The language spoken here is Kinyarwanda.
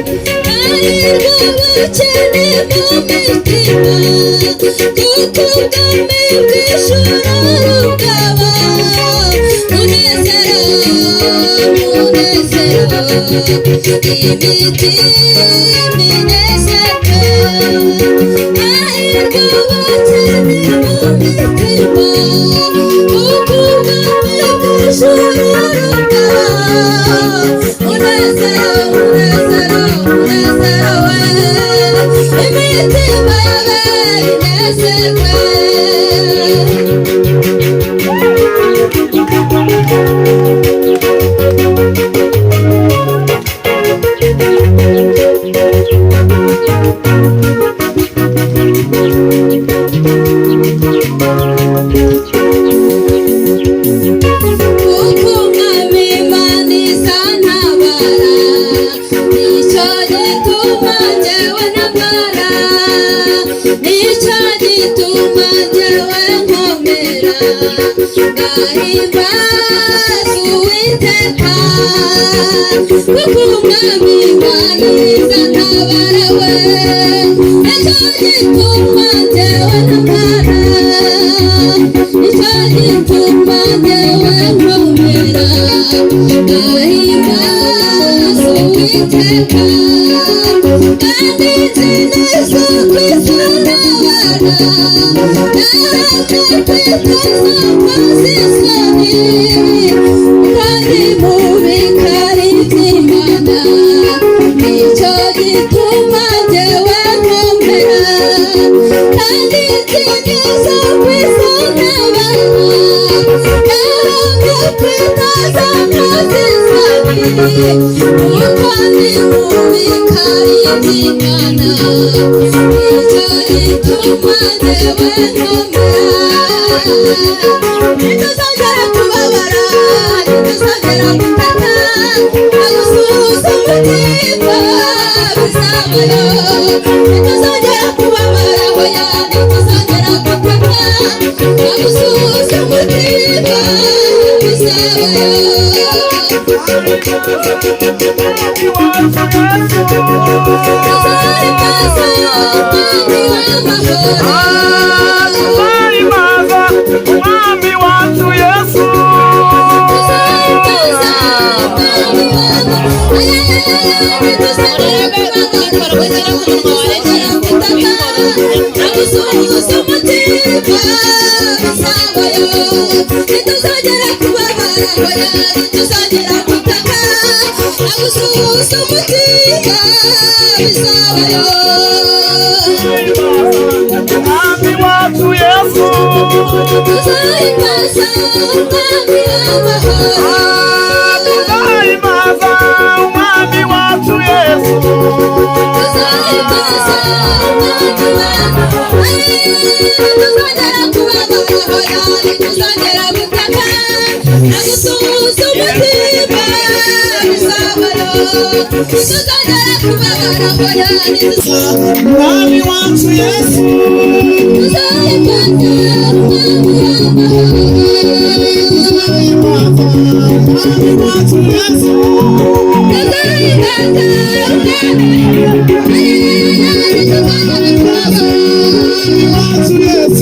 Amahoro ubukene mu mitima, kuko ubwami bw'ijuru bukaba munezero, munezero, imitima inezerwe. Hahirwa abakene mu mitima, kuko ubwami bw'ijuru bukaba munezero, munezero, munezero we, imitima yawe inezerwe. Kuko umwami wanyiza ntabara we, nicyo gituma njyewe ntabara, nicyo gituma njyewe nkomera, ngahimbaza Uwiteka, kandi nzi neza ko izantabara, ntazakwitoza amazi isoni, kandi mu bikari by'Imana, nicyo gituma njyewe nkomera, kandi nzi neza ko izantabara, ntazakwitoza amazi isoni, kandi mu bikari by'Imana, nicyo gituma njyewe nkomera. Ntituzongera kubabara, ntituzongera gutaka, agusuhuza umutima bizabayo. Ntituzongera kubabara, hoya ntituzongera gutaka, agusuhuza umutima bizabayo. Tuzahimbaza umwami w'amahoro, umwami wacu Yesu, tuzahimbaza umwami w'amahoro. Agusuhuza umutima bizabayo. Ntituzongera kubabara, hoya ntituzongera gutaka, agusuhuza umutima bizabayo. umwami wacu Yesu, Tuzahimbaza umwami w'amahoro, tuzahimbaza umwami wacu Yesu, tuzahimbaza umwami w'amahoro. Ntituzongera kubabara, hoya ntituzongera gutaka, agusuhuza umutima bizabayo. Ntituzongera kubabara, hoya ntituzongera umwami wacu Yesu, tuzahimbaza umwami w'amahoro, tuzahimbaza umwami wacu Yesu, tuzahimbaza umwami wacu Yesu,